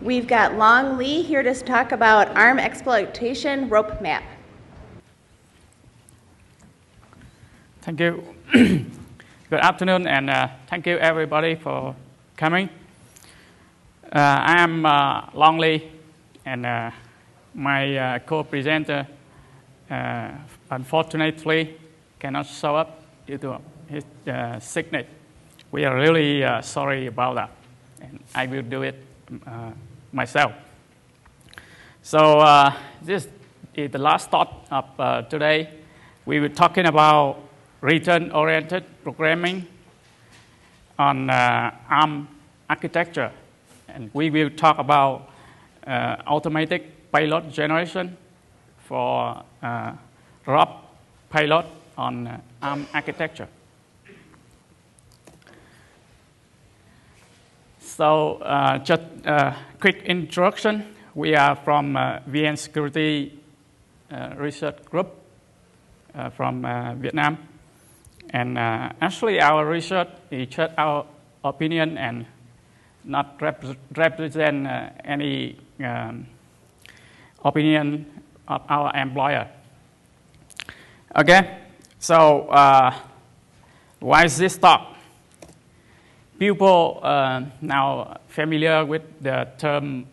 We've got Long Lee here to talk about ARM Exploitation ROPMAP. Thank you. Good afternoon, and thank you everybody for coming. I am Long Lee, and my co-presenter unfortunately cannot show up due to his sickness. We are really sorry about that, and I will do it myself. So this is the last talk of today. We were talking about return-oriented programming on ARM architecture, and we will talk about automatic payload generation for ROP payload on ARM architecture. So just a quick introduction. We are from VN Security Research Group from Vietnam. And actually our research is just our opinion and not represent any opinion of our employer. Okay, so why is this talk? People now familiar with the term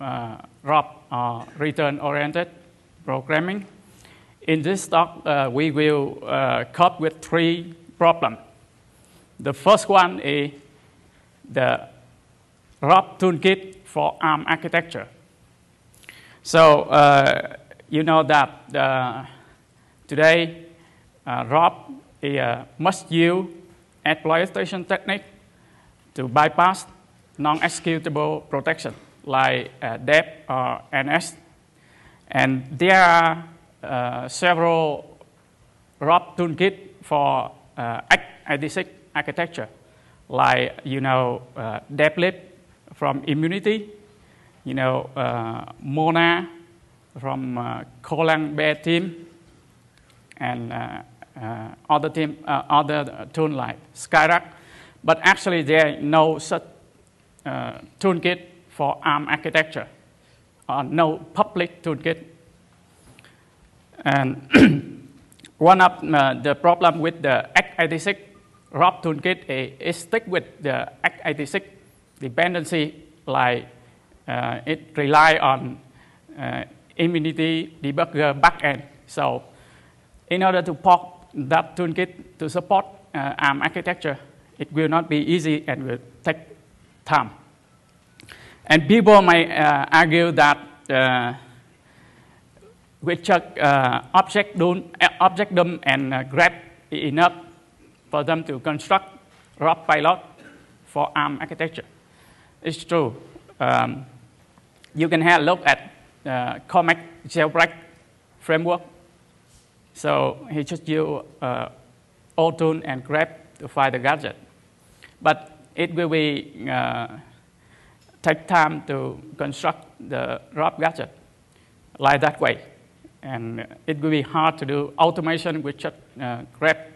ROP, or return-oriented programming. In this talk, we will cope with three problems. The first one is the ROP toolkit for ARM architecture. So you know that today ROP is a must-use exploitation technique to bypass non-executable protection like DEP or NS. And there are several ROP toolkits for x86 architecture, like DEPLib from Immunity, Mona from Colang Bear team, and other tools like Skyrack. But actually, there is no such toolkit for ARM architecture, or no public toolkit. And one of the problem with the x86 ROP toolkit is stick with the x86 dependency, like it rely on Immunity debugger backend. So in order to port that toolkit to support ARM architecture, it will not be easy and will take time. And people may argue that with just object DOM and grep is enough for them to construct ROP payload for ARM architecture. It's true. You can have a look at Cormac jailbreak framework. So he just use Auto and grep to find the gadget. But it will be take time to construct the ROP gadget like that way. And it will be hard to do automation with just grep.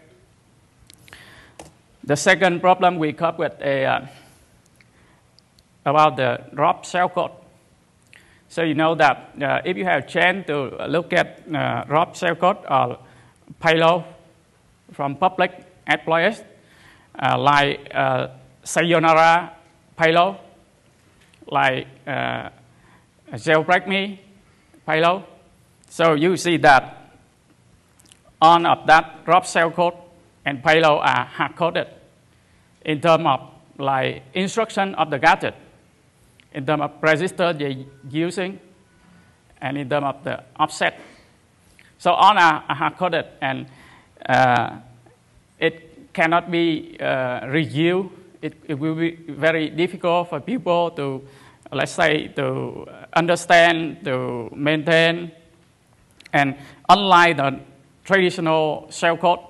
The second problem we cope with is about the ROP shellcode. So you know that if you have a chance to look at ROP shellcode or payload from public exploits, like Sayonara payload, like Jailbreak Me payload. So you see that all of that ROP shellcode and payload are hard-coded in terms of like instruction of the gadget, in terms of register they're using, and in terms of the offset. So all are hard-coded, and it cannot be reviewed. It will be very difficult for people to, let's say, to understand, to maintain. And unlike the traditional shellcode,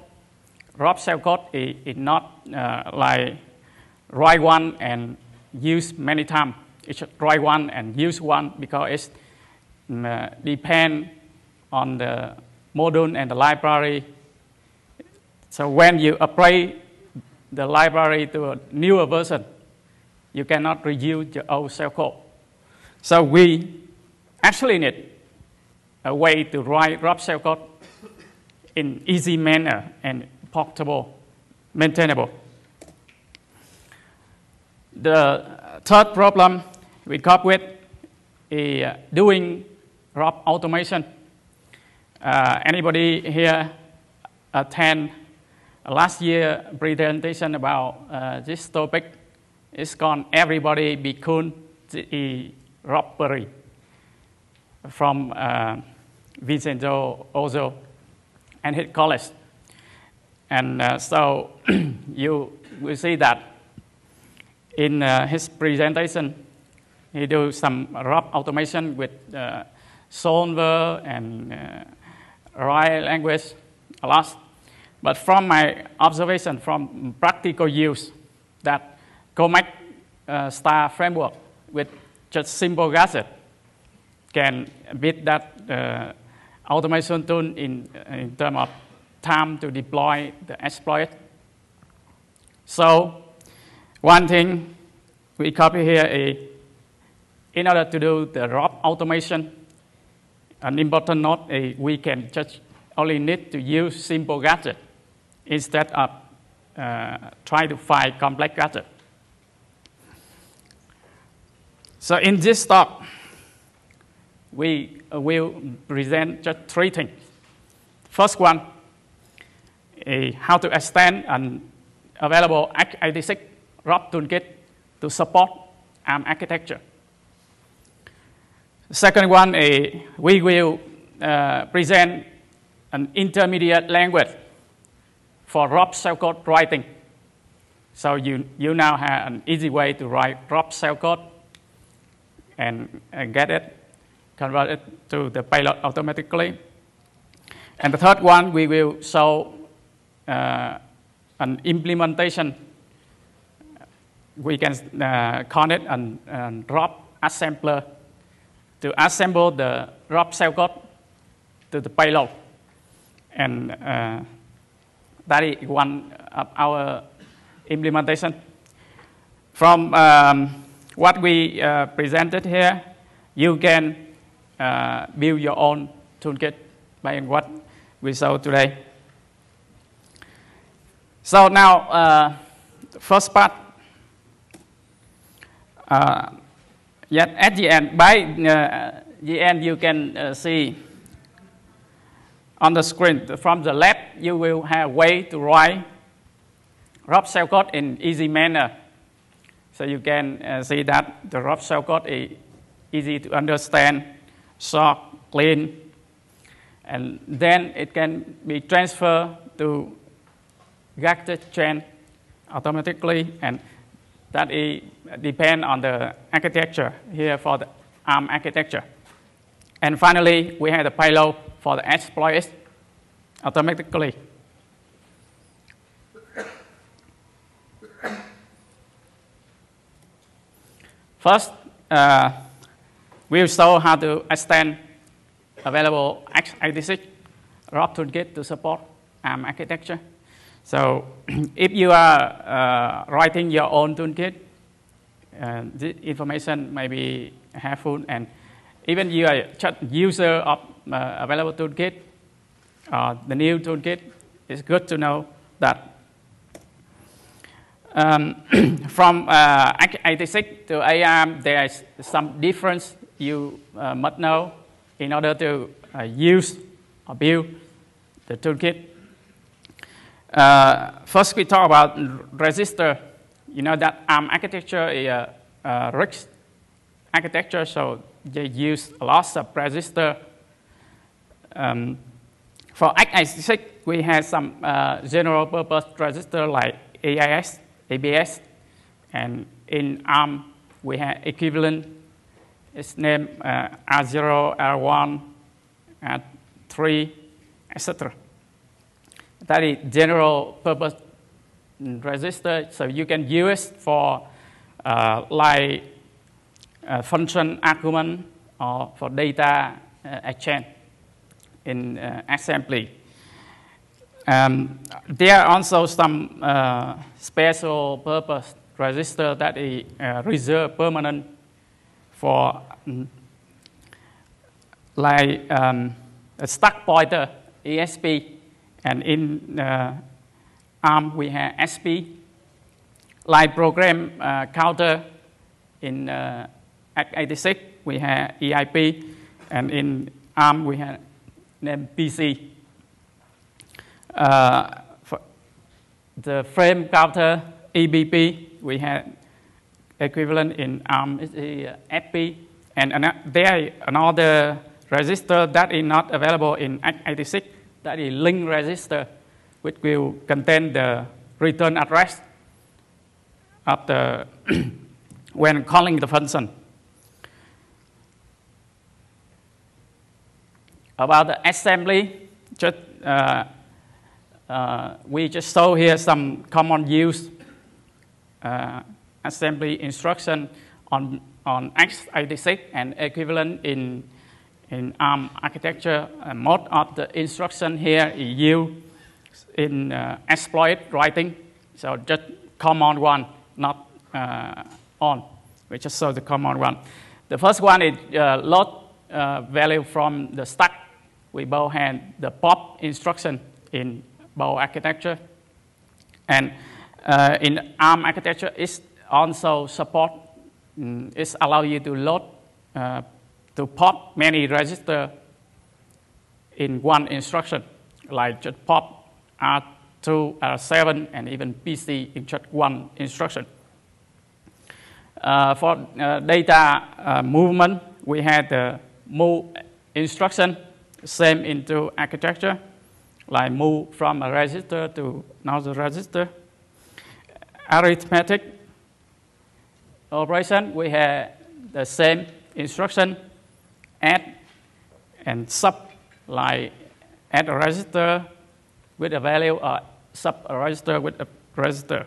ROP shellcode is not like write one and use many times. It's just write one and use one because it depends on the module and the library. So when you apply the library to a newer version, you cannot reuse the old shellcode. So we actually need a way to write ROP shellcode in easy manner and portable, maintainable. The third problem we come with is doing ROP automation. Anybody here attend last year presentation about this topic? It's called Everybody Be Cool the ROPery from Vincenzo Ozo and his colleagues. And so you will see that in his presentation, he do some ROP automation with solver and write language a lot. But from my observation, from practical use, that COMAC star framework with just simple gadget can beat that automation tool in terms of time to deploy the exploit. So one thing we copy here is, in order to do the ROP automation, an important note is we can just only need to use simple gadget instead of try to find complex gadget. So in this talk, we will present just three things. First one is how to extend an available x86 ROP toolkit to support ARM architecture. Second one is we will present an intermediate language for ROP shellcode writing. So you now have an easy way to write ROP shellcode and get it, convert it to the payload automatically. And the third one, we will show an implementation. We can call it an ROP assembler to assemble the ROP shellcode to the payload. And that is one of our implementation. From what we presented here, you can build your own toolkit by what we saw today. So now, first part, yet at the end, by the end, you can see on the screen from the left, you will have a way to write ROP shellcode in easy manner. So you can see that the ROP shellcode is easy to understand, short, clean, and then it can be transferred to gadget chain automatically, and that depends on the architecture here for the ARM architecture. And finally, we have the payload for the exploit automatically. First, we'll show how to extend available x86 ROP toolkit to support ARM architecture. So if you are writing your own toolkit, this information may be helpful, and even you are just user of available toolkit, the new toolkit, it's good to know that. From x86 to ARM, there is some difference you must know in order to use or build the toolkit. First, we talk about register. You know that ARM architecture is a rich architecture, so they use lots of register. For x86, we have some general purpose register like AIS, ABS, and in ARM, we have equivalent. It's named R0, R1, R3, etc. That is general purpose register, so you can use for like function argument or for data exchange in assembly. There are also some special purpose register that is reserved permanent for like a stack pointer, ESP, and in ARM we have SP. Like program counter in x86 we have EIP, and in ARM we have named PC. For the frame counter EBP we have equivalent in ARM is the FP, and there is another register that is not available in x86, that is link register, which will contain the return address after when calling the function. About the assembly, we just show here some common use assembly instruction on x86 and equivalent in ARM architecture. Most of the instruction here is used in exploit writing, so just common one, not on. We just show the common one. The first one is load value from the stack. We both have the pop instruction in both architecture, and in ARM architecture, it also support. It allows you to load to pop many registers in one instruction, like just pop R2, R7, and even PC in just one instruction. For data movement, we had the move instruction, same into architecture, like move from a register to another register. Arithmetic operation, we have the same instruction, add and sub, like add a register with a value or sub a register with a register.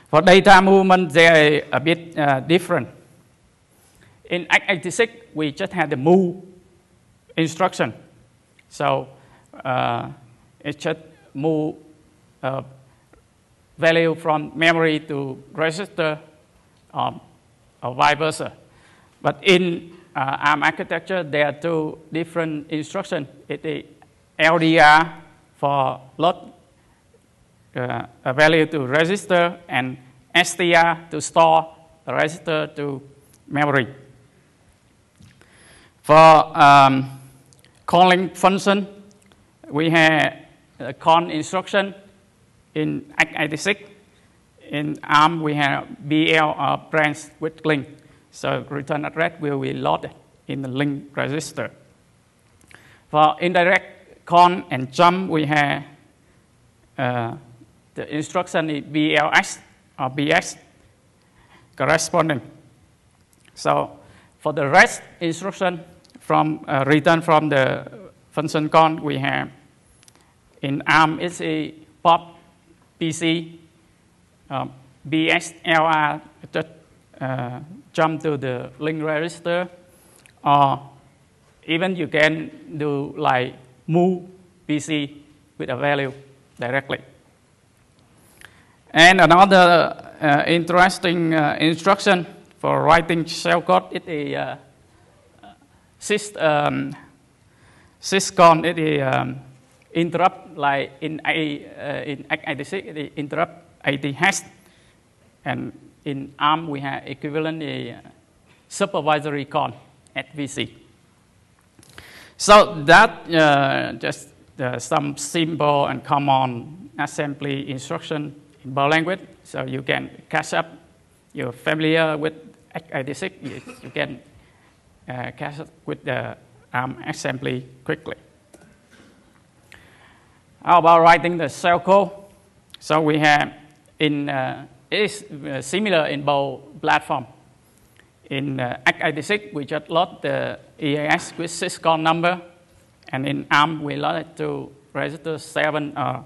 For data movement, they are a bit different. In x86, we just had the move instruction. So it just move value from memory to register or vice versa. But in ARM architecture, there are two different instructions. It is LDR for load a value to register, and STR to store a register to memory. For calling function, we have a call instruction in x86. In ARM, we have BL or branch with link. So return address will be loaded in the link register. For indirect call and jump, we have the instruction is BLX or BX corresponding. So for the rest instruction from return from the function call, we have in ARM it's a pop PC BXLR just jump to the link register, or even you can do like move PC with a value directly. And another interesting instruction for writing shellcode is a syscon. It is interrupt, like in x86, it is interrupt 80 hash, and in ARM we have equivalent a supervisory call at VC. So that just some simple and common assembly instruction in both language, so you can catch up. You're familiar with x86, you can catch up with the ARM assembly quickly. How about writing the shell code? So we have in it's similar in both platforms. In x86, we just load the EAX with syscon number, and in ARM, we load it to register 7 or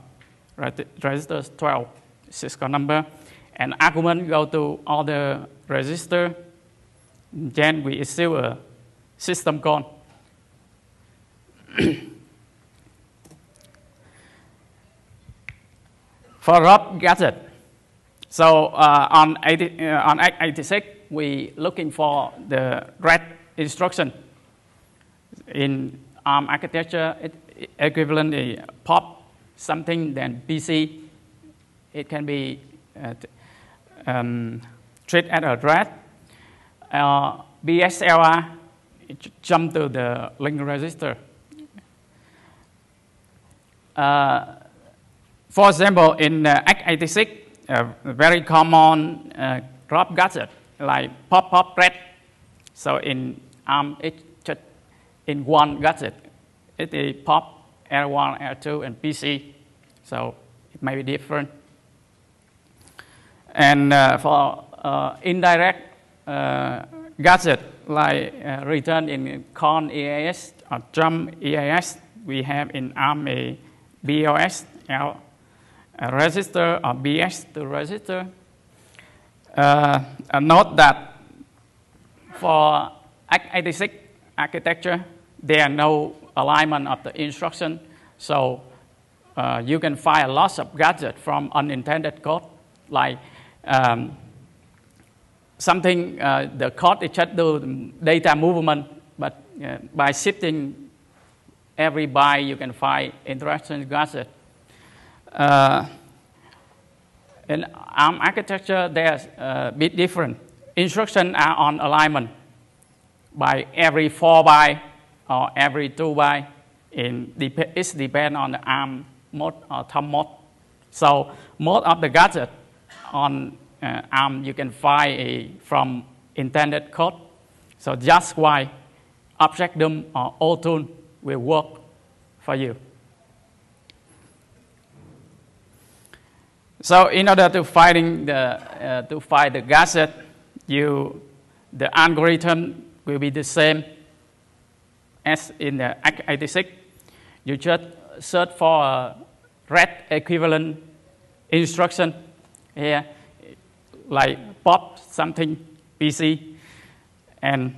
register 12 syscon number, and argument go to all the register. Then we issue a system call. For ROP gadget, so on x86, we looking for the red instruction. In ARM architecture, it equivalent is pop something, then PC. It can be treated as a red. BSLR, it jump to the link register. For example, in x86, a very common ROP gadget like pop red. So in ARM, it's just in one gadget. It is pop, L1, L2, and PC. So it may be different. And for indirect gadget like return in con EAS or jump EAS, we have in ARM a BLS, a register, or BS to register. Note that for x86 architecture, there are no alignment of the instruction, so you can find a lot of gadgets from unintended code, like something the code is just do data movement, but by shifting every byte, you can find interaction gadget. In ARM architecture, there's a bit different. Instructions are on alignment by every 4 byte or every 2 byte. It depends on the ARM mode or thumb mode. So most of the gadgets on ARM you can find from intended code. So that's why ObjectDum or OTool will work for you. So in order to find the gadget, the algorithm will be the same as in the x86. You just search for a red equivalent instruction here, like pop something PC. And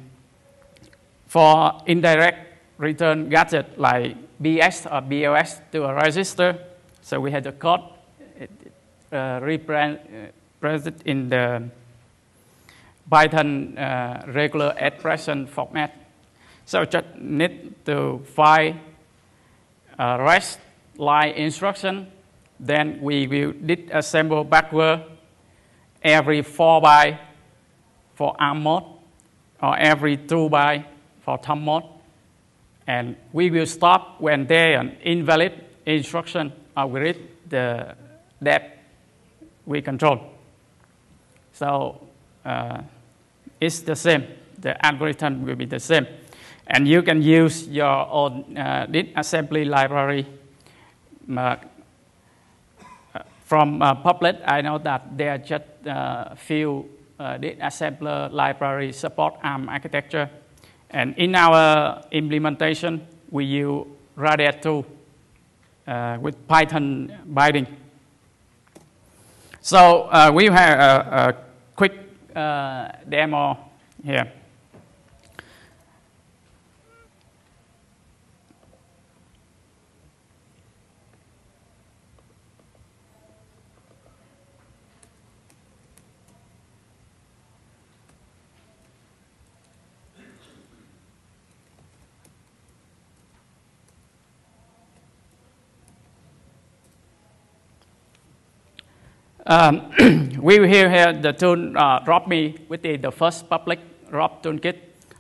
for indirect return gadget like BS or BLS to a register, so we have the code represented in the Python regular expression format. So just need to find a rest line instruction, then we will disassemble backward every 4 byte for ARM mode or every 2 byte for thumb mode, and we will stop when there is an invalid instruction or we read the depth we control. So it's the same. The algorithm will be the same. And you can use your own disassembly library. From public, I know that there are just a few disassembler libraries support ARM architecture. And in our implementation, we use RADAT tool with Python binding. So we have a quick demo here. We will here the tool ROPMAP, which is the first public ROP toolkit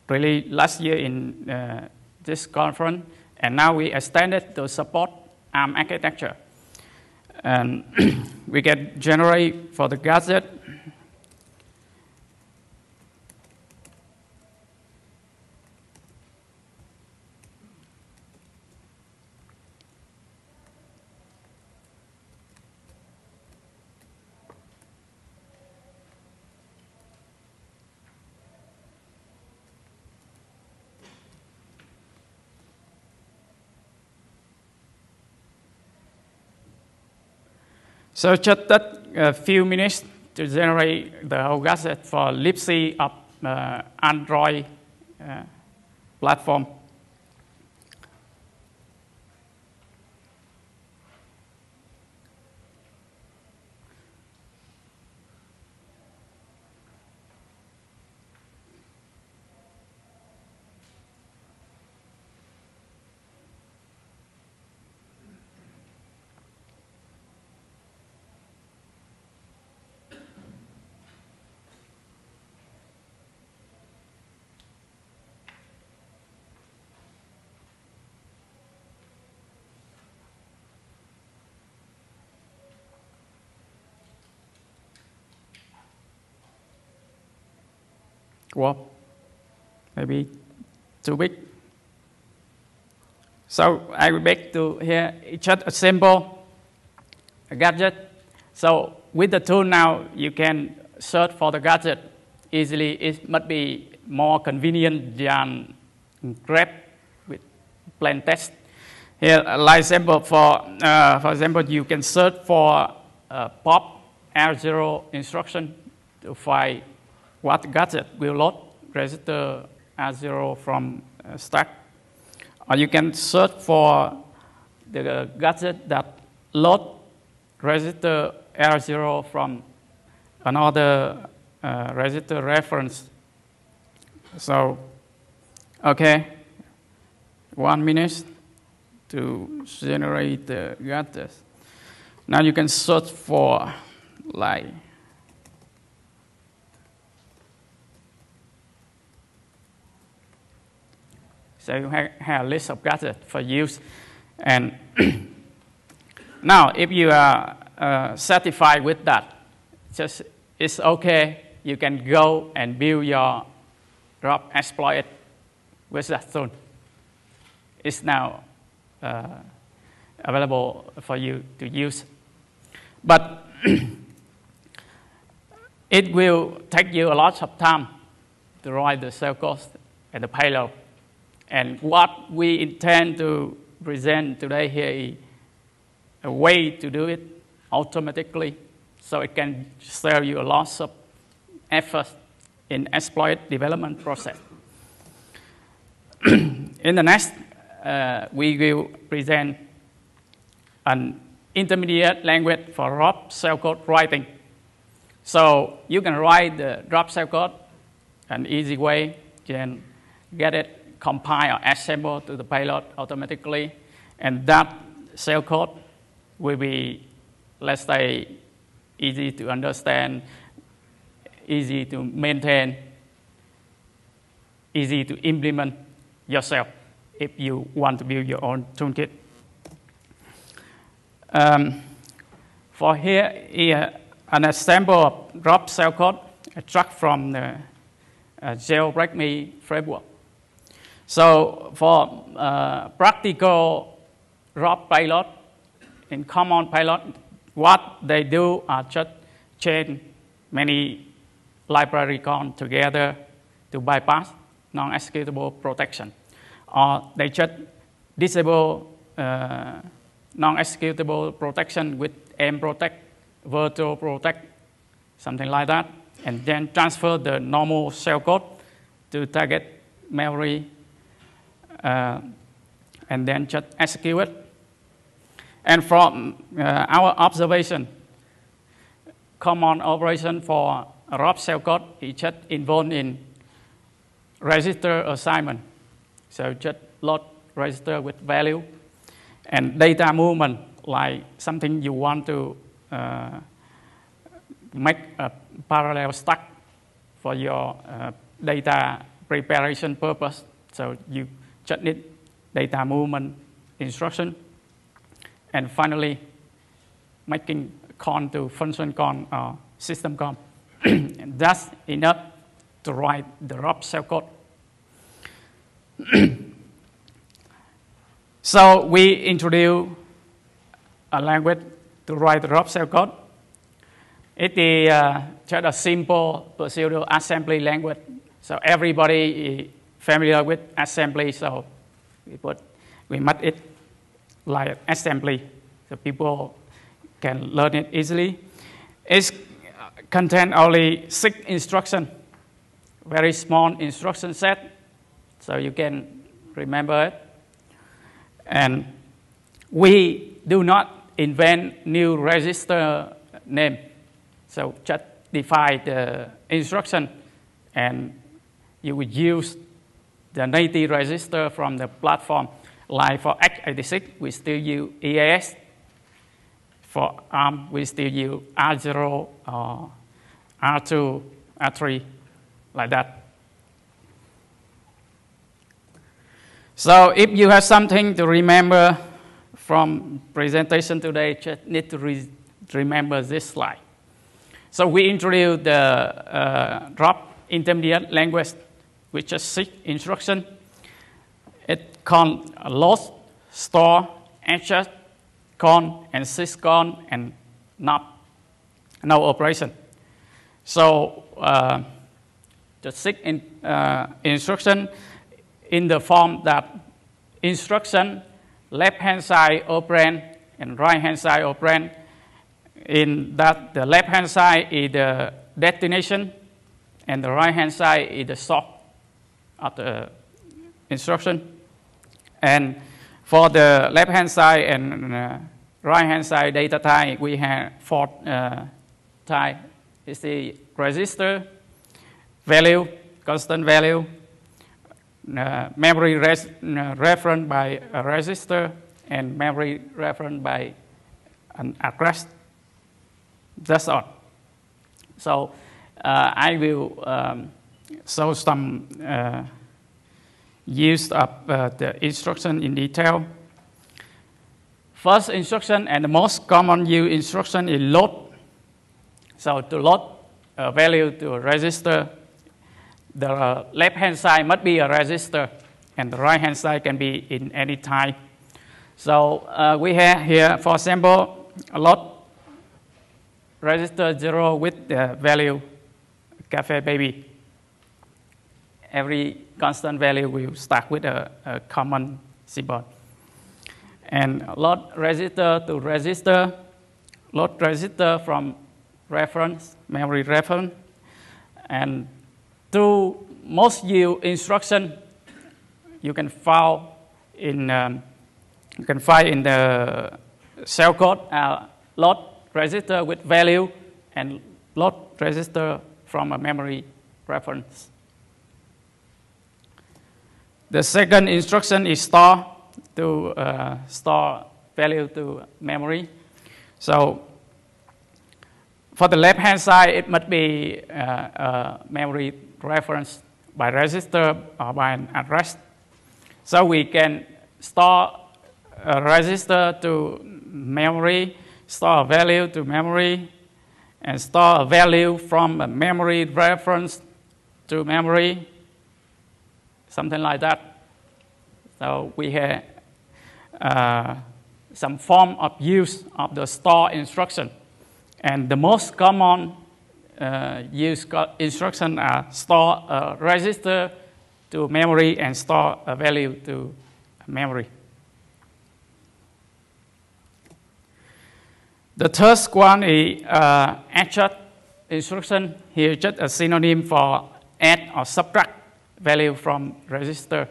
released last year in this conference, and now we extended to support ARM architecture. And we can generate for the gadget. So just that a few minutes to generate the whole gadget for libc of Android platform. Whoop. Maybe too big. So I will back to here, just assemble a gadget. So with the tool now, you can search for the gadget easily. It must be more convenient than grab with plain text. Here, like example, for example, you can search for pop R0 instruction to find what gadget will load register R0 from stack. Or you can search for the gadget that load register R0 from another register reference. So, okay, 1 minute to generate the gadgets. Now you can search for like so you have a list of gadgets for use. And now if you are satisfied with that, just it's okay, you can go and build your ROP exploit with that tool. It's now available for you to use. But it will take you a lot of time to write the shell code and the payload. And what we intend to present today here is a way to do it automatically, so it can save you a lot of effort in exploit development process. In the next, we will present an intermediate language for ROP shellcode writing. So you can write the ROP shellcode an easy way, you can get it compile or assemble to the payload automatically, and that shellcode will be, let's say, easy to understand, easy to maintain, easy to implement yourself if you want to build your own toolkit. For here, an example of ROP shellcode extract from the jailbreak.me framework. So for practical ROP payload, in common payload, what they do are just chain many library calls together to bypass non-executable protection. Or they just disable non-executable protection with mprotect, virtual protect, something like that, and then transfer the normal shellcode to target memory, and then just execute it. And from our observation, common operation for ROP shellcode is just involved in register assignment. So just load register with value, and data movement, like something you want to make a parallel stack for your data preparation purpose. So you just need data movement instruction. And finally, making call to function call or system call. And that's enough to write the ROP shellcode. So we introduce a language to write the ROP shellcode. It is just a simple procedural assembly language. So everybody is familiar with assembly, so we made it like assembly, so people can learn it easily. It contains only 6 instructions, very small instruction set, so you can remember it. And we do not invent new register name, so just define the instruction, and you would use the native register from the platform. Like for x86, we still use EAS. For ARM, we still use R0 or R2, R3, like that. So if you have something to remember from presentation today, just need to remember this slide. So we introduced the ROP intermediate language, which is 6 instructions. It can load, store, adjust, con, and syscon, and no operation. So the 6 instruction in the form that instruction left-hand side operand and right-hand side operand, in that the left-hand side is the destination and the right-hand side is the source of the instruction. And for the left-hand side and right-hand side data type, we have 4 types. It's the register, value, constant value, memory referenced by a register, and memory referenced by an address. That's all. So I will show some use of the instruction in detail. First instruction and the most common use instruction is load. So to load a value to a register, the left-hand side must be a register, and the right-hand side can be in any type. So we have here, for example, a load register 0 with the value cafe baby. Every constant value will start with a common symbol. And load register to register, load register from reference, memory reference, and through most used instruction you can find in the shell code load register with value and load register from a memory reference. The second instruction is store, to store value to memory. So for the left-hand side, it must be a memory reference by register or by an address. So we can store a register to memory, store a value to memory, and store a value from a memory reference to memory, something like that. So we have some form of use of the store instruction. And the most common use instruction are store a register to memory and store a value to memory. The third one is adjust instruction. Here just a synonym for add or subtract value from register.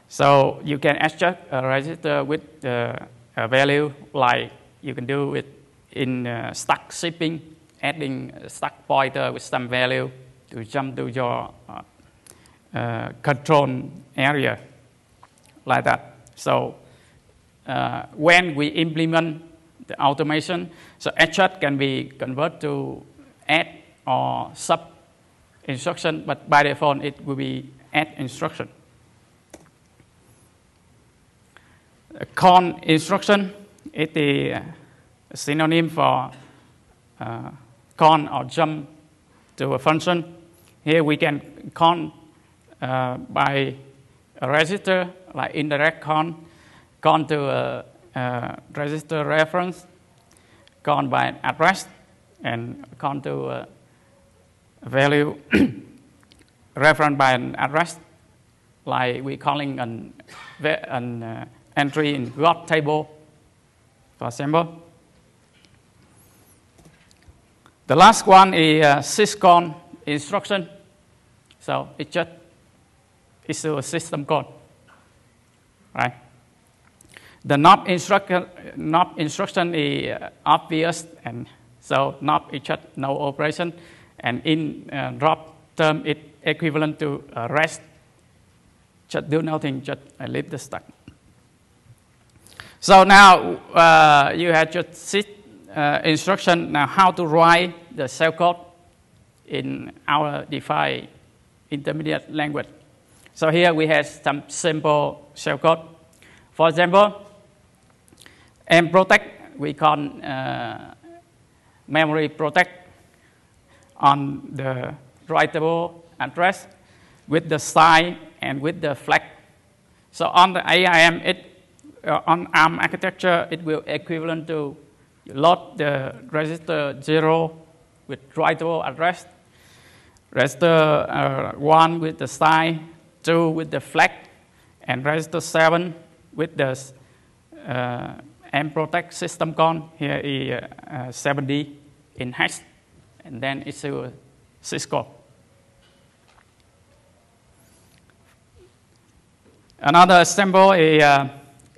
So you can adjust a register with a value, like you can do it in stack shipping, adding a stack pointer with some value to jump to your control area, like that. So when we implement the automation, so adjust can be converted to add or sub instruction, but by default it will be add instruction. A con instruction is the synonym for con or jump to a function. Here we can con by a register, like indirect con to a register reference, con by an address, and con to a value reference by an address, like we calling an entry in God table, for example. The last one is syscon instruction. So it just is a system code, right? The NOP instruction is obvious, and so NOP is just no operation, and in drop term it's equivalent to rest. Just do nothing, just leave the stack. So now you have just six instruction. Now how to write the shell code in our defined intermediate language. So here we have some simple shell code. For example, mprotect, we call memory protect on the writable address with the sign and with the flag. So on the AIM, on ARM architecture, it will equivalent to load the register 0 with writable address, register 1 with the sign, 2 with the flag, and register 7 with the mprotect system con. Here is 7D in hash, and then it's a syscall. Another example is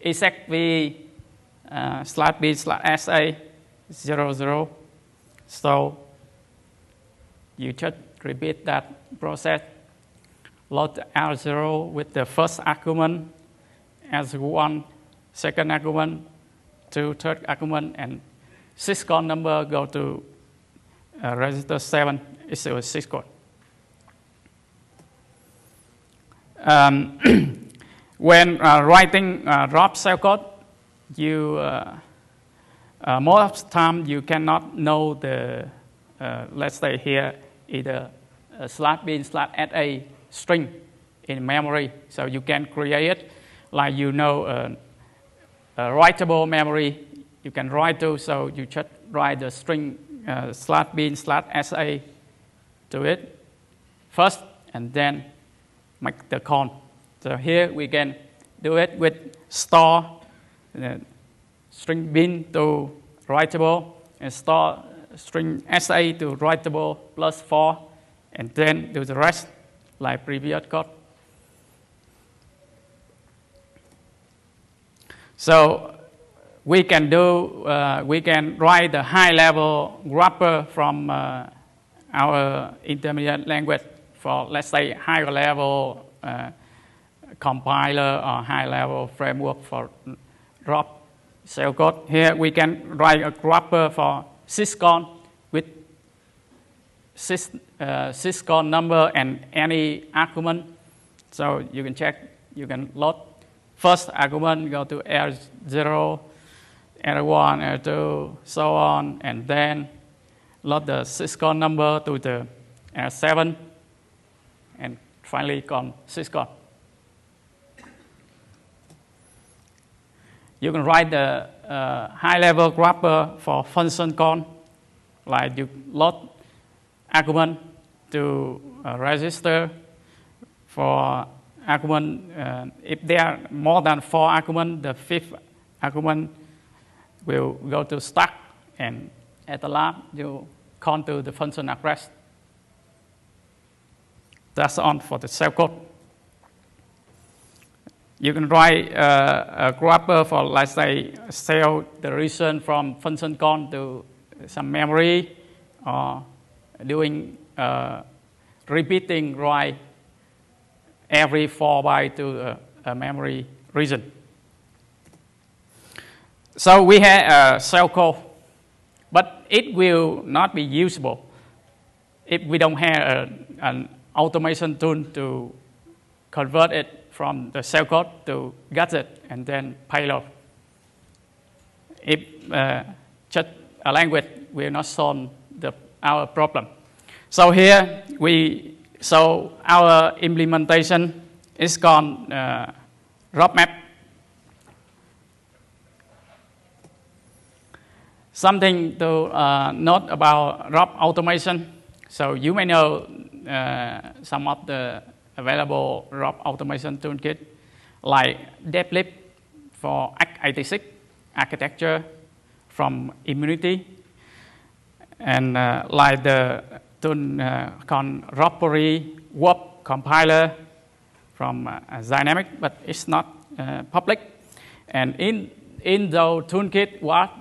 exec_v/b/sa00. So you just repeat that process. Load R0 with the first argument, S1 second argument, 2 third argument, and syscall number go to register 7. It's a syscall. When writing ROP cell code, you most of the time you cannot know the let's say here either /bin/sa string in memory, so you can create it like a writable memory you can write to. So you just write the string /bin/sa to it first, and then make the con. So here we can do it with store string bin to writable and store string sa to writable +4, and then do the rest like previous code. So we can write the high-level wrapper from our intermediate language for, let's say, higher level compiler or high-level framework for ROP cell code. Here we can write a wrapper for syscall with syscall number and any argument. So you can check, you can load first argument, go to R0, R1, R2, so on, and then load the syscall number to the R7, and finally con syscall. You can write the high-level wrapper for function con, like you load argument to register for argument. If there are more than 4 arguments, the 5th argument will go to stack, and at the last you con to the function address. That's on for the cell code. You can write a wrapper for, let's say, cell deletion from function con to some memory, or doing repeating write every 4 bytes to a memory region. So we have a cell code, but it will not be usable if we don't have an automation tool to convert it from the cell code to gadget and then payload. If just a language will not solve our problem. So here our implementation is called ROPMAP. Something to note about ROP automation. So you may know some of the available ROP automation toolkit, like DevLib for x86 architecture from Immunity, and like the tool called ROPRI Warp compiler from Dynamic, but it's not public. And in the toolkit, what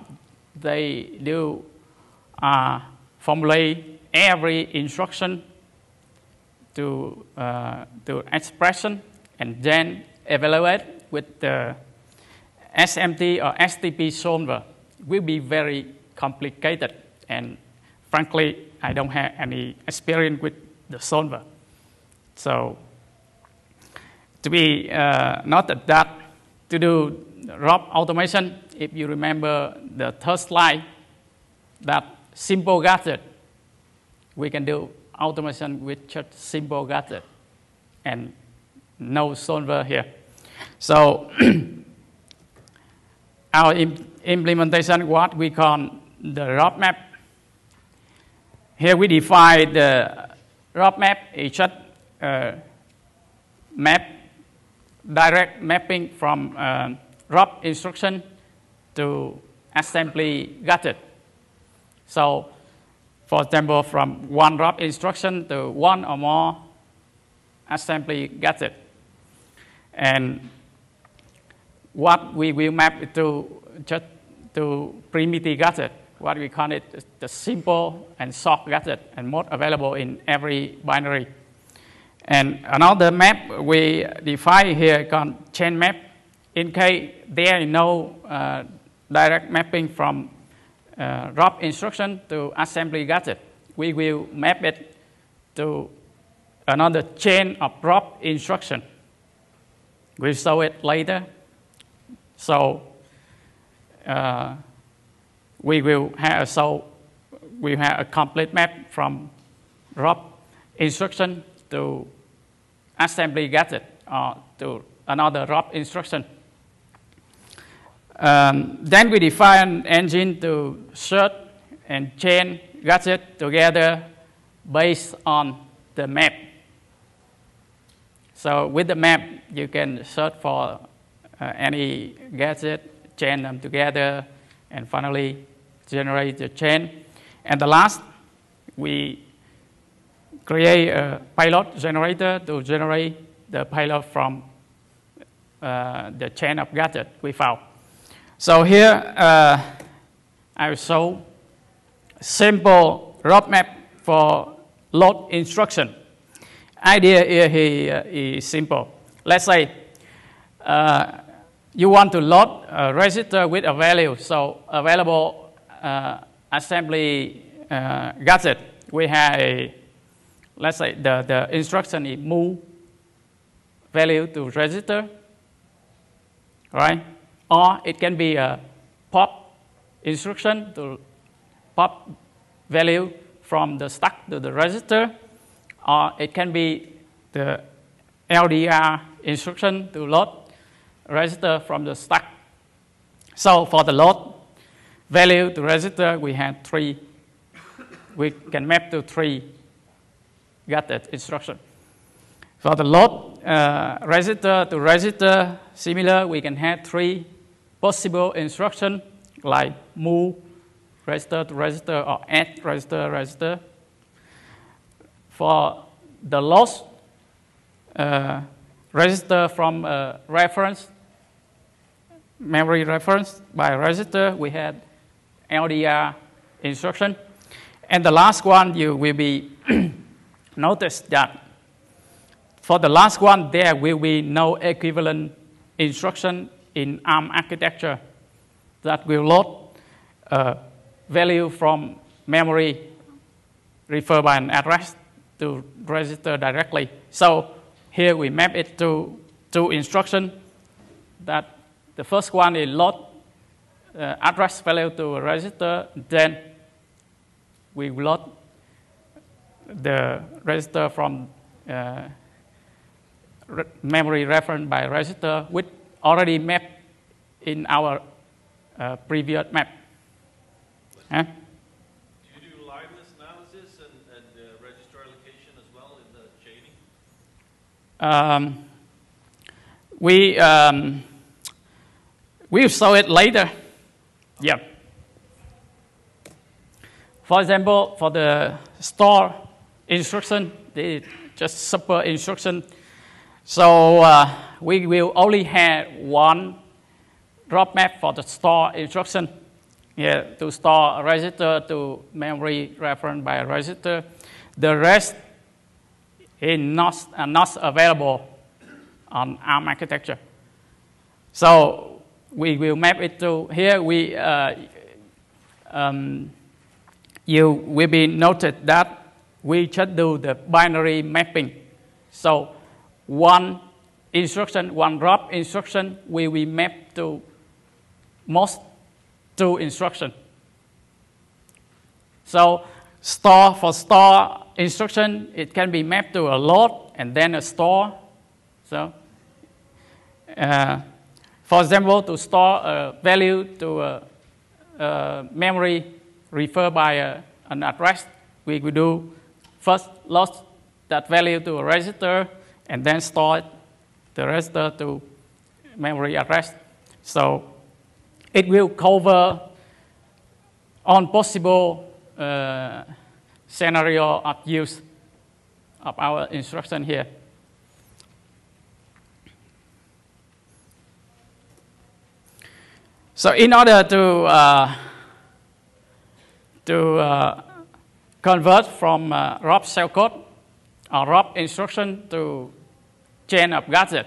they do formulate every instruction to expression, and then evaluate with the SMT or STP solver. It will be very complicated, and frankly, I don't have any experience with the solver. So to be not that, to do ROP automation, if you remember the third slide, that simple gadget, we can do automation with just simple gadget and no solver here. So our implementation, what we call the ROPMAP. Here we define the ROPMAP is just direct mapping from ROP instruction to assembly gadget. So, for example, from one ROP instruction to one or more assembly gadget. And what we will map it to just to primitive gadget. What we call it the simple and short gadget and most available in every binary. And another map we define here called chain map. In case there is no direct mapping from ROP instruction to assembly gadget, we will map it to another chain of ROP instruction. We'll show it later. So we will have a complete map from ROP instruction to assembly gadget or to another ROP instruction. Then we define an engine to search and chain gadget together based on the map. So with the map, you can search for any gadget, chain them together, and finally generate the chain. And the last, we create a payload generator to generate the payload from the chain of gadget we found. So here I will show simple ROPMAP for load instruction. Idea here is simple. Let's say you want to load a register with a value. So available assembly gadget, we have let's say the instruction is move value to register, right? Or it can be a pop instruction to pop value from the stack to the register, or it can be the LDR instruction to load register from the stack. So for the load value to register, we have three. We can map to three gadget instruction. For the load register to register, similar, we can have three possible instructions like move register to register or add register register. For the loss register from reference, memory reference by register, we had LDR instruction. And the last one, you will be notice that for the last one, there will be no equivalent instruction in ARM architecture that will load value from memory referred by an address to register directly. So here we map it to two instructions. That the first one is load address value to a register, then we load the register from memory reference by register, which already mapped in our previous map. Do you do liveness analysis and register allocation as well in the chaining? We'll show it later. Yeah. For example, for the store instruction, they just super instruction. So we will only have one ROPMAP for the store instruction. Here to store a register to memory reference by a register. The rest is not available on ARM architecture. So we will map it to here. You will be noted that we just do the binary mapping. So one instruction, one ROP instruction, will be mapped to most two instructions. So for store instruction, it can be mapped to a load and then a store. So, for example, to store a value to a memory referred by an address, we will do first load that value to a register and then store the register to memory address. So it will cover all possible scenario of use of our instruction here. So in order to convert from ROP shellcode or ROP instruction to chain of gadget,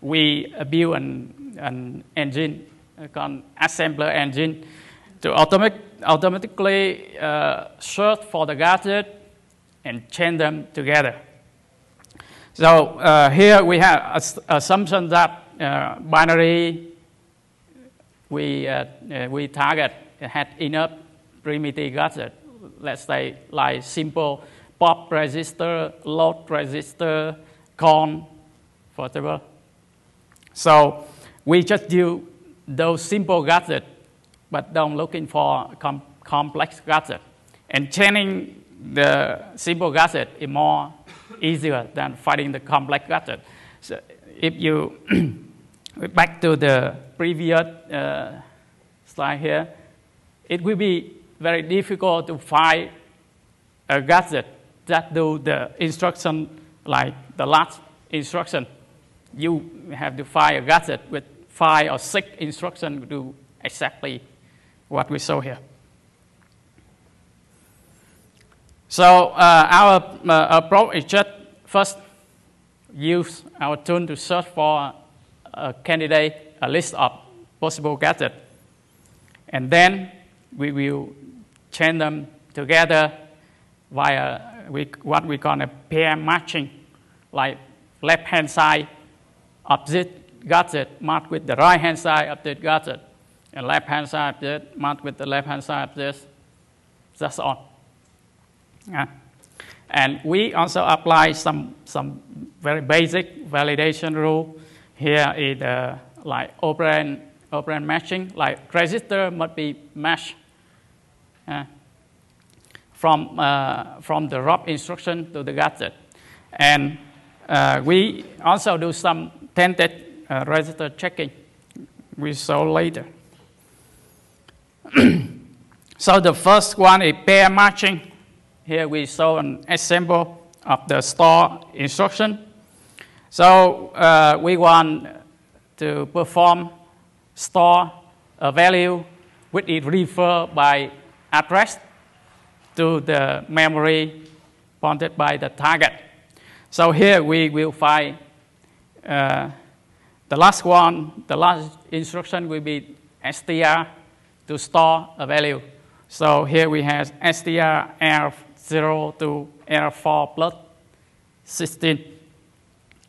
we build an engine called assembler engine to automatically search for the gadget and chain them together. So here we have assumption that binary we target had enough primitive gadget. Let's say like simple pop register, load register, con, for example. So we just do those simple gadgets, but don't looking for complex gadget. And chaining the simple gadget is more easier than finding the complex gadget. So if you back to the previous slide here, it will be very difficult to find a gadget that do the instruction like the last instruction. You have to find a gadget with 5 or 6 instructions to do exactly what we saw here. So our approach is just first use our tool to search for a candidate, a list of possible gadgets. And then we will chain them together via what we call a pair matching, like left-hand side of this gadget matched with the right-hand side of this gadget, and left-hand side of this matched with the left-hand side of this. That's all. And we also apply some very basic validation rule. Here is like operand matching, like register must be matched from the ROP instruction to the gadget. And we also do some tented register checking we saw later. So the first one is pair matching. Here we saw an example of the store instruction. So we want to perform store a value which is referred by address to the memory pointed by the target. So here we will find the last one, the last instruction will be str to store a value. So here we have str R0 to R4 plus 16.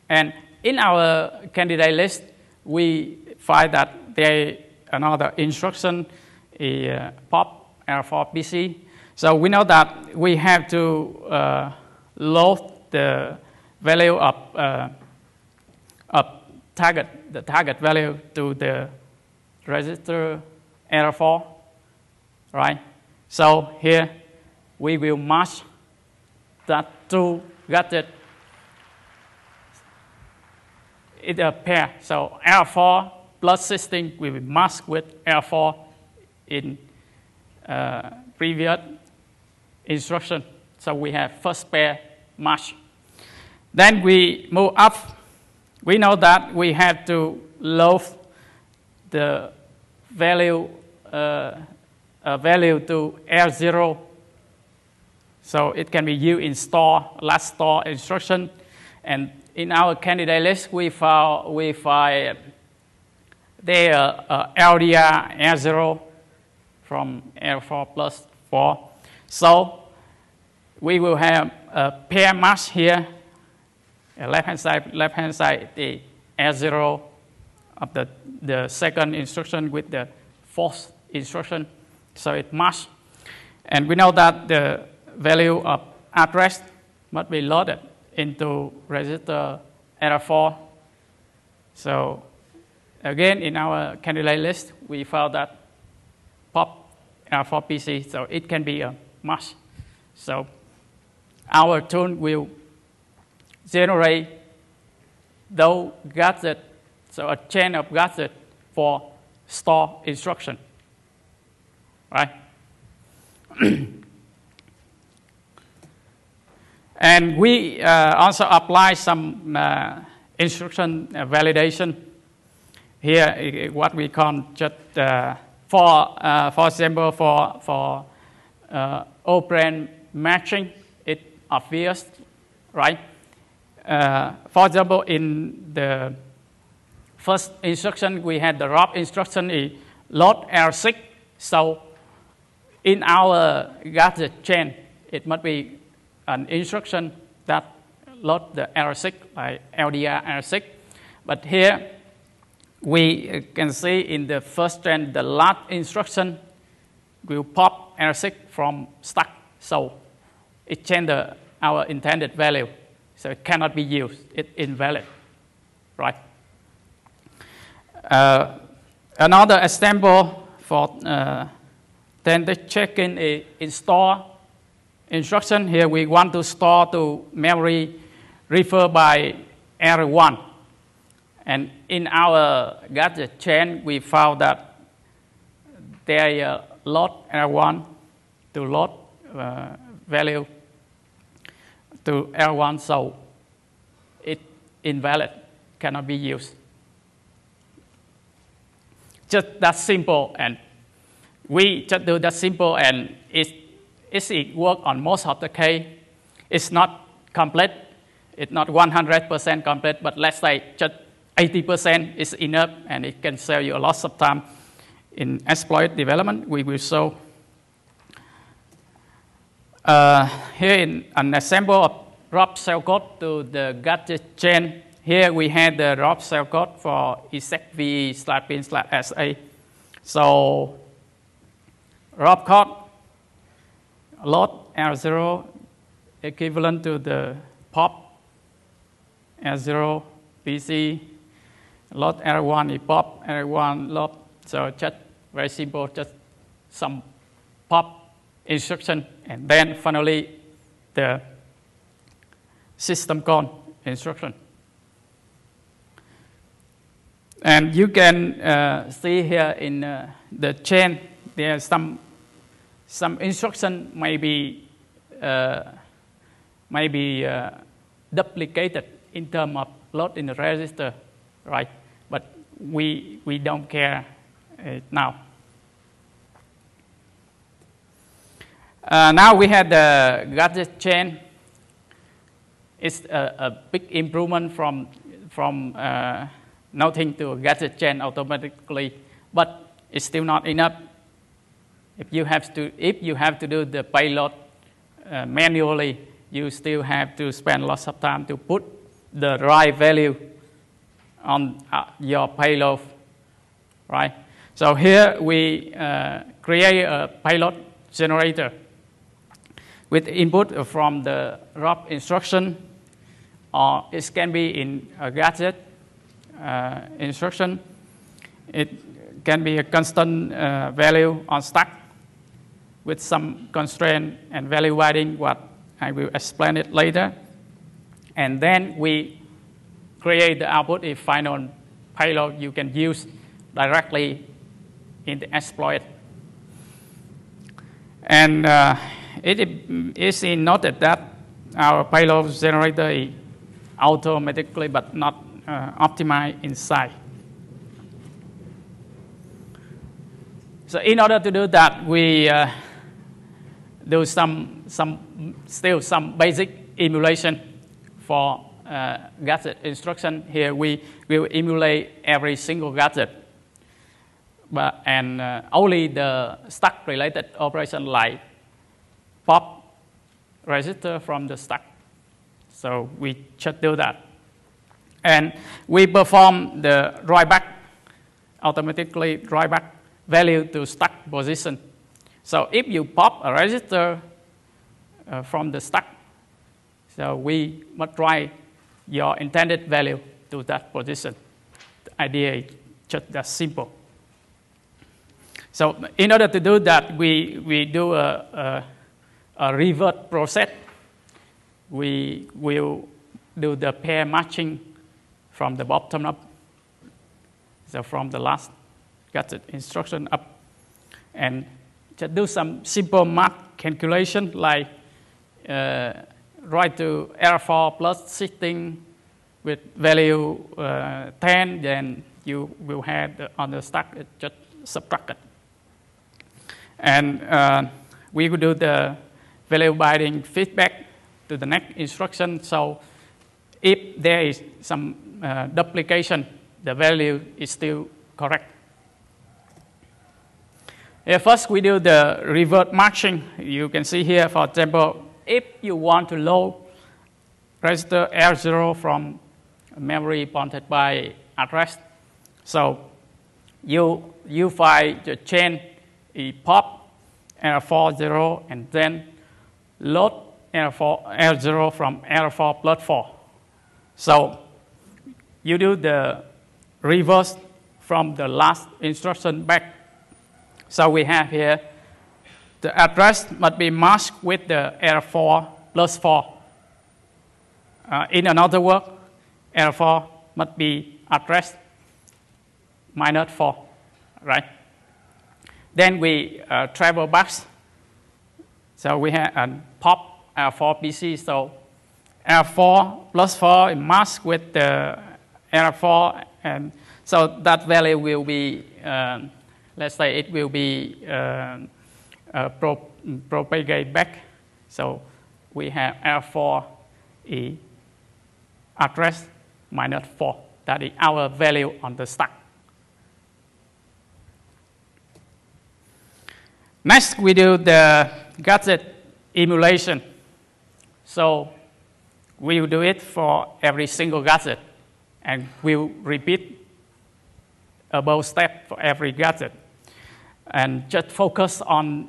And in our candidate list, we find that there another instruction is pop R4 PC. So we know that we have to load the value of the target value to the register R4, right? So here we will match that two gadgets. It's a pair. So R4 plus 16 will be matched with R4 in previous instruction. So we have first pair match. Then we move up. We know that we have to load the value to R0. So it can be used in last store instruction. And in our candidate list, we find there LDR R0 from R4 plus 4. So we will have a pair match here. Left-hand side, the R0 of the second instruction with the fourth instruction. So it matches. And we know that the value of address must be loaded into register error 4. So again, in our candidate list, we found that pop error 4 PC, so it can be a match. So our tool will generate those gadgets, so a chain of gadgets for store instruction, right? And we also apply some instruction validation. Here, what we call just for example, for operand matching, it's obvious, right? For example, in the first instruction, we had the ROP instruction is load R6. So in our gadget chain, it must be an instruction that load the R6, like LDR R6. But here, we can see in the first chain, the last instruction will pop R6 from stack. So it changes our intended value. So it cannot be used. It's invalid, right? Another example for then the check-in is store instruction. Here we want to store to memory refer by R1. And in our gadget chain, we found that there load R1 to load value to R1, so it's invalid, cannot be used. Just that simple, and we just do that simple, and it works on most of the case. It's not complete, it's not 100% complete, but let's say just 80% is enough, and it can save you a lot of time in exploit development. We will show. Here in an example of ROP cell code to the gadget chain. Here we had the ROP cell code for exec/bin/sa. So ROP code load R0 equivalent to the pop R0 PC. Load R1 is pop R1 load. So just very simple, just some pop instruction, and then finally the system call instruction. And you can see here in the chain, there are some instruction may be duplicated in terms of load in the register, right? But we don't care now. Now we have the gadget chain. It's a big improvement from nothing to a gadget chain automatically, but it's still not enough. If you have to do the payload manually, you still have to spend lots of time to put the right value on your payload, right? So here we create a payload generator with input from the ROP instruction, or it can be in a gadget instruction. It can be a constant value on stack with some constraint and value winding, what I will explain it later. And then we create the output if final payload you can use directly in the exploit. And it is noted that our payload generator is automatically but not optimized inside. So in order to do that, we do some basic emulation for gadget instruction. Here we will emulate every single gadget, and only the stack related operation like pop register from the stack. So we just do that. And we perform the rollback, automatically rollback value to stack position. So if you pop a register from the stack So we must write your intended value to that position. The idea is just that simple. So in order to do that, we do a reverse process. We will do the pair matching from the bottom up. So from the last gadget instruction up. And just do some simple math calculation like write to R4 plus 16 with value 10, then you will have on the stack, just subtract it. And we will do the value binding feedback to the next instruction. So if there is some duplication, the value is still correct. First, we do the reverse matching. You can see here, for example, if you want to load register R0 from memory pointed by address, so you find the chain pop R40 and then load R0 from R4 plus 4. So you do the reverse from the last instruction back. So we have here the address must be matched with the R4 plus 4. In another word, R4 must be addressed minus 4, right? Then we travel back. So we have a pop R4 PC. So R4 plus 4 is matched with the R4, and so that value will be, let's say it will be propagate back. So we have R4 is address minus 4. That is our value on the stack. Next, we do the gadget emulation. So we will do it for every single gadget, and we'll repeat above step for every gadget. And just focus on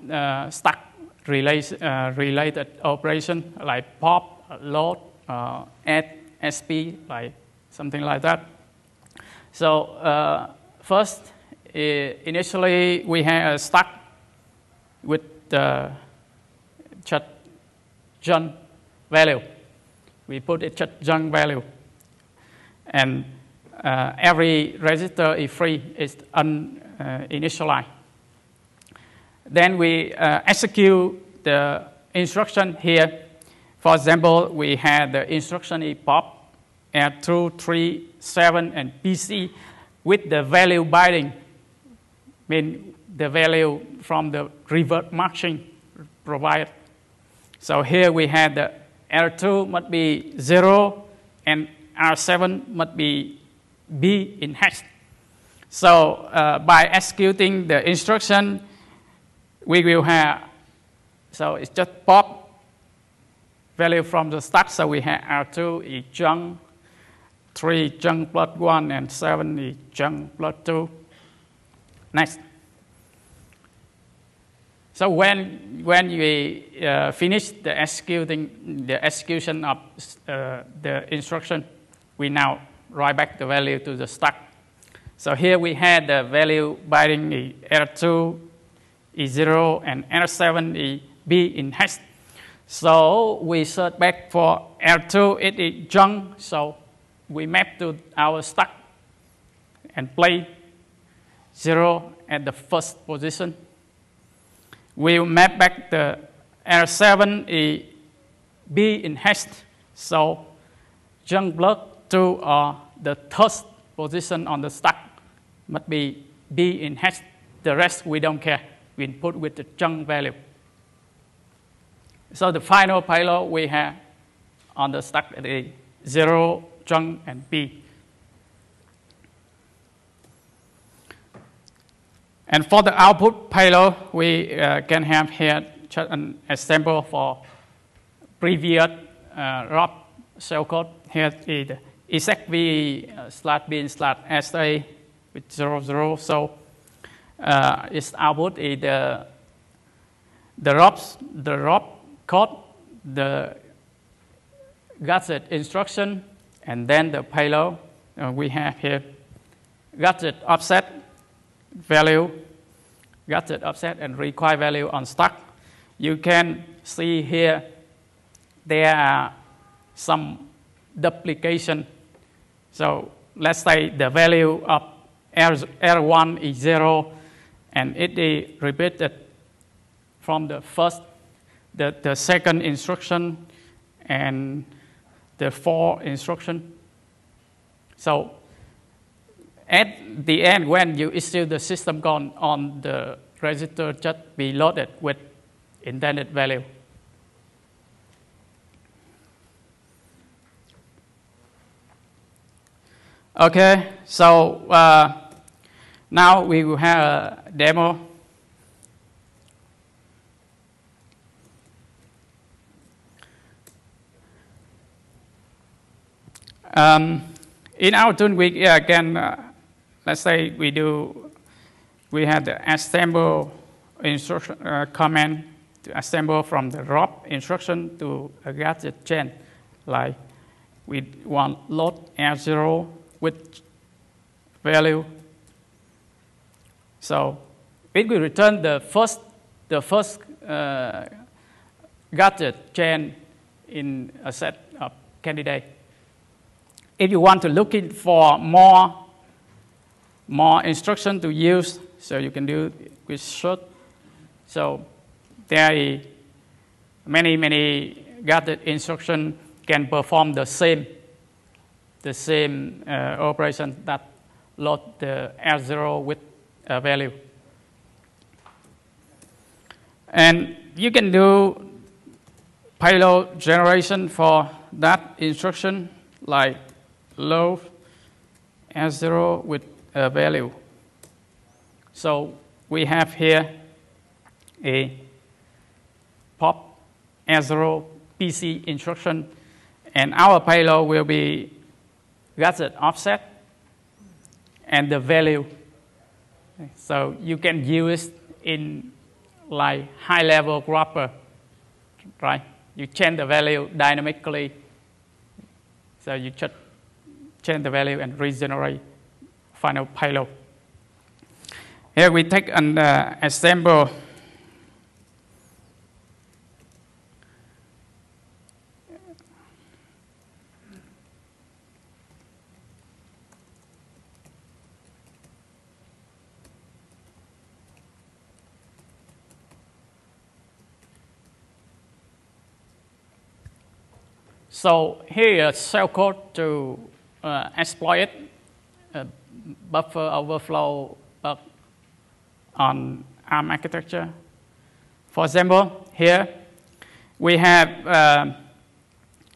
stack related operation like pop, load, add, SP, like something like that. So first, initially we had a stack with the just junk value. We put it just junk value, and every register is free, is uninitialized. Then we execute the instruction here. For example, we had the instruction is pop, R2, 3, 7, and PC with the value binding, mean the value from the reverse matching provided. So here we had the R2 must be 0 and R7 must be B in hash. So by executing the instruction, we will have, so it's just pop value from the stack. So we have R2 is junk, 3 junk plus 1, and 7 is junk plus 2. Next. So when we finish the execution of the instruction, we now write back the value to the stack. So here we had the value binding R2 is 0 and R7 is B in hash. So we search back for R2, it is junk, so we map to our stack and place 0 at the first position. We'll map back the R7 is B in hash, so junk plus 2 or the third position on the stack must be B in hash. The rest we don't care. We put with the junk value. So the final payload we have on the stack is 0, junk, and B. And for the output payload, we can have here just an example for previous ROP shellcode. Here is the execv/bin/sa with 00. So its output is the ROP code, the gadget instruction, and then the payload. We have here gadget offset value, gadget offset and required value on stack. You can see here there are some duplication. So let's say the value of R1 is 0, and it is repeated from the first, the second instruction, and the fourth instruction. So at the end, when you issue the system call on the register, just be loaded with intended value. Okay, so now we will have a demo. In our tool, we can, let's say we have the assemble instruction command to assemble from the ROP instruction to a gadget chain. Like we want load R0 with value. So it will return the first gadget chain in a set of candidate. If you want to look in for more instruction to use, so you can do with search. So there are many gadget instruction can perform the same operation that load the R0 with a value. And you can do payload generation for that instruction, like load R0 with a value. So we have here a pop R0 PC instruction, and our payload will be gadget offset and the value. So you can use in like high-level wrapper, right? You change the value dynamically. So you just change the value and regenerate final payload. Here we take an assemble So here is shell code to exploit buffer overflow bug on ARM architecture. For example, here we have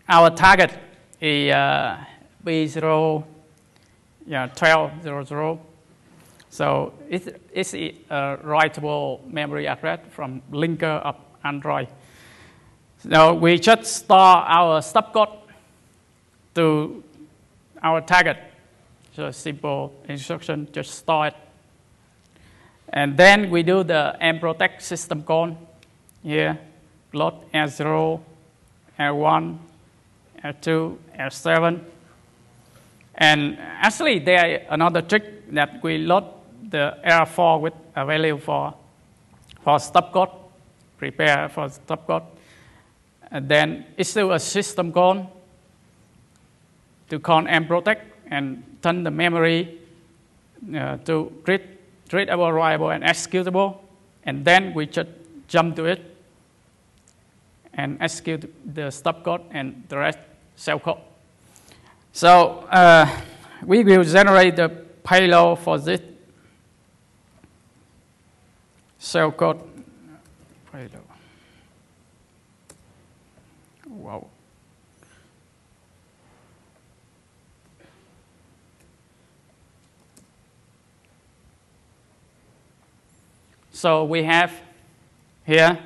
our target is B0 1200. So it's a writable memory address from linker of Android. So we just store our stopcode to our target. So simple instruction, just store it. And then we do the mprotect system call here, load R0, R1, R2, R7. And actually there is another trick that we load the R4 with a value for stopcode, prepare for stopcode. And then issue a system call to call mprotect and turn the memory to readable, writable, and executable. And then we just jump to it and execute the stopcode and the rest shellcode. So we will generate the payload for this shellcode payload. Wow. So we have here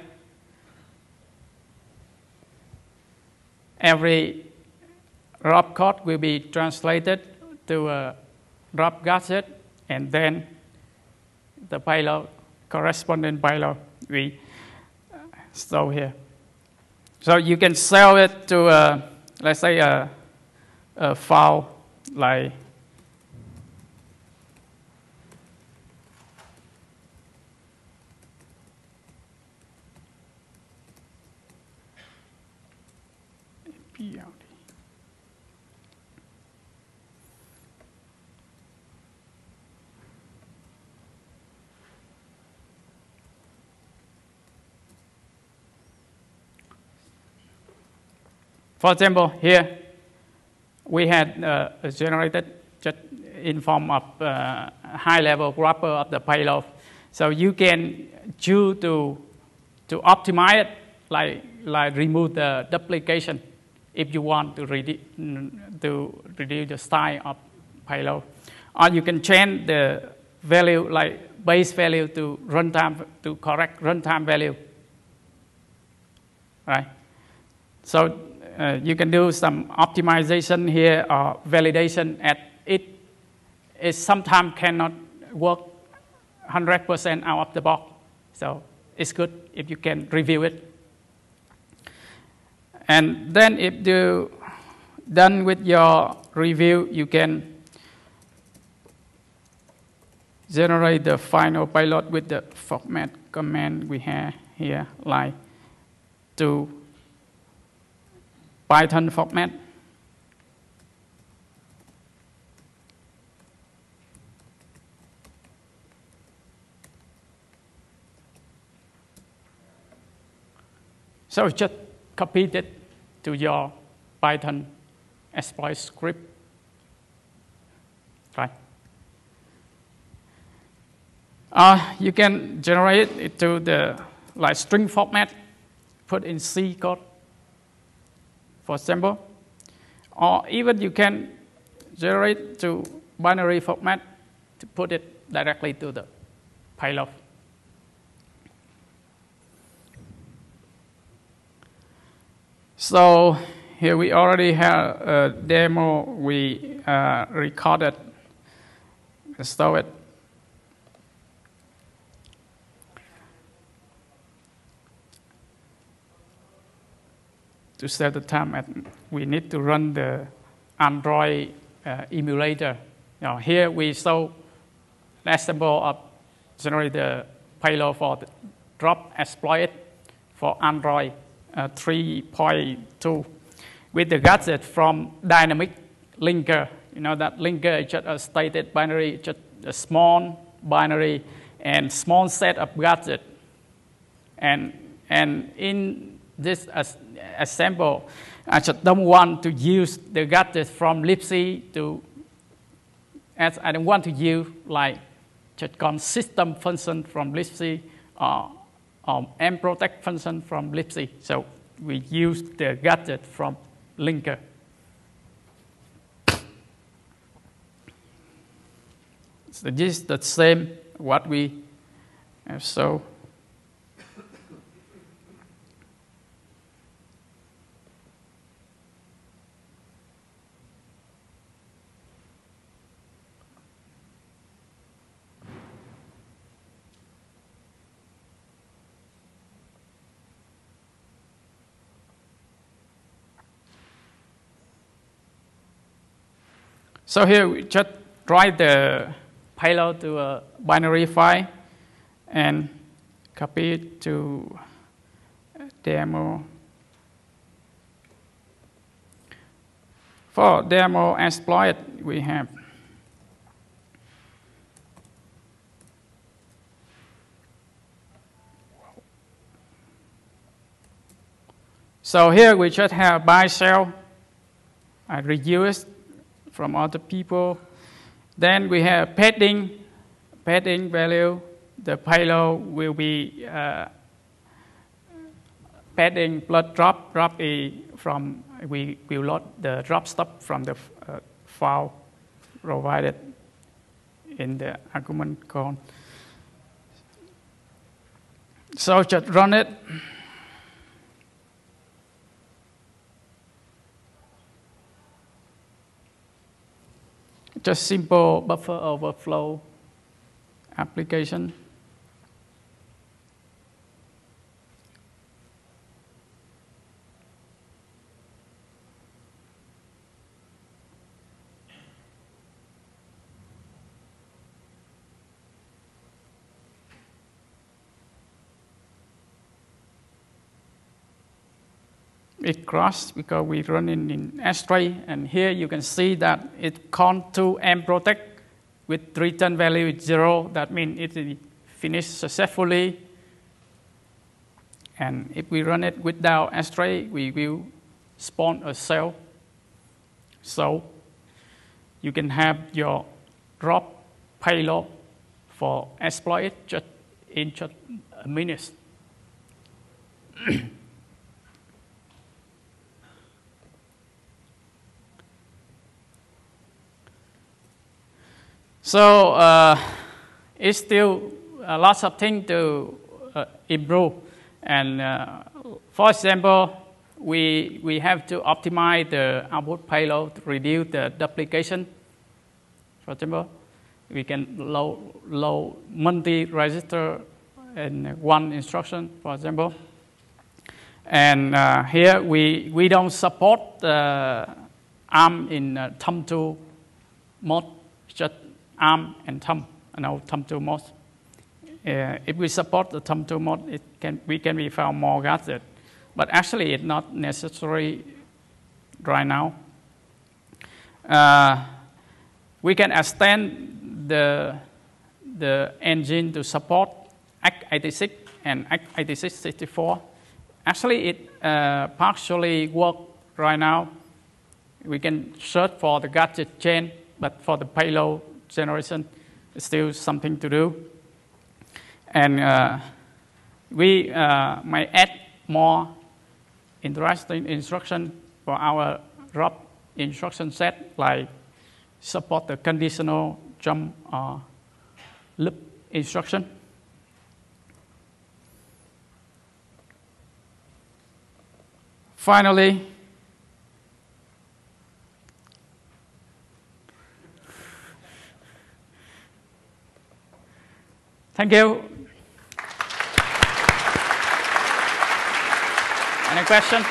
every ROP code will be translated to a ROP gadget, and then the payload, corresponding payload, we store here. So you can sell it to let's say a file like PLD. For example, here we had generated just in form of high-level wrapper of the payload. So you can choose to optimize it, like remove the duplication if you want to reduce the size of payload. Or you can change the value, like base value to runtime, to correct runtime value. Right? So you can do some optimization here or validation at it. It sometimes cannot work 100% out of the box. So it's good if you can review it. And then if you're done with your review, you can generate the final payload with the format command we have here, like to Python format. So just copy it to your Python exploit script. Right. You can generate it to the like string format, put in C code, for example, or even you can generate to binary format to put it directly to the payload. So here we already have a demo we recorded. Let's start it. To set the time, we need to run the Android emulator. Now here we show an example of generate the payload for the drop exploit for Android 3.2 with the gadget from dynamic linker. You know that linker is just a stated binary, just a small binary and small set of gadgets. And in this example, I just don't want to use the gadget from libc to, as I don't want to use like just call system function from libc or mprotect function from libc. So we use the gadget from linker. So this is the same what we have. So here we just write the payload to a binary file and copy it to demo. For demo exploit, we have so here we just have by shell. I reuse from other people. Then we have padding value. The payload will be padding plus drop a from, we will load the drop stop from the file provided in the argument call. So just run it. Just simple buffer overflow application. it crashed because we run in S3, and here you can see that it count to M protect with return value is 0. That means it finished successfully. And if we run it without S3, we will spawn a cell. So you can have your ROP payload for exploit in just a minute. So it's still lots of things to improve. And for example, we have to optimize the output payload to reduce the duplication. For example, we can load multi-register in one instruction, for example. And here we don't support ARM in thumb2 mode, just ARM and thumb, thumb2 mode. If we support the thumb2 mode, we can be found more gadget. But actually, it's not necessary right now. We can extend the engine to support x86 and x86-64. Actually, it partially works right now. We can search for the gadget chain, but for the payload generation, it's still something to do. And we might add more interesting instruction for our ROP instruction set, like support the conditional jump or loop instruction. Finally, thank you. Any question?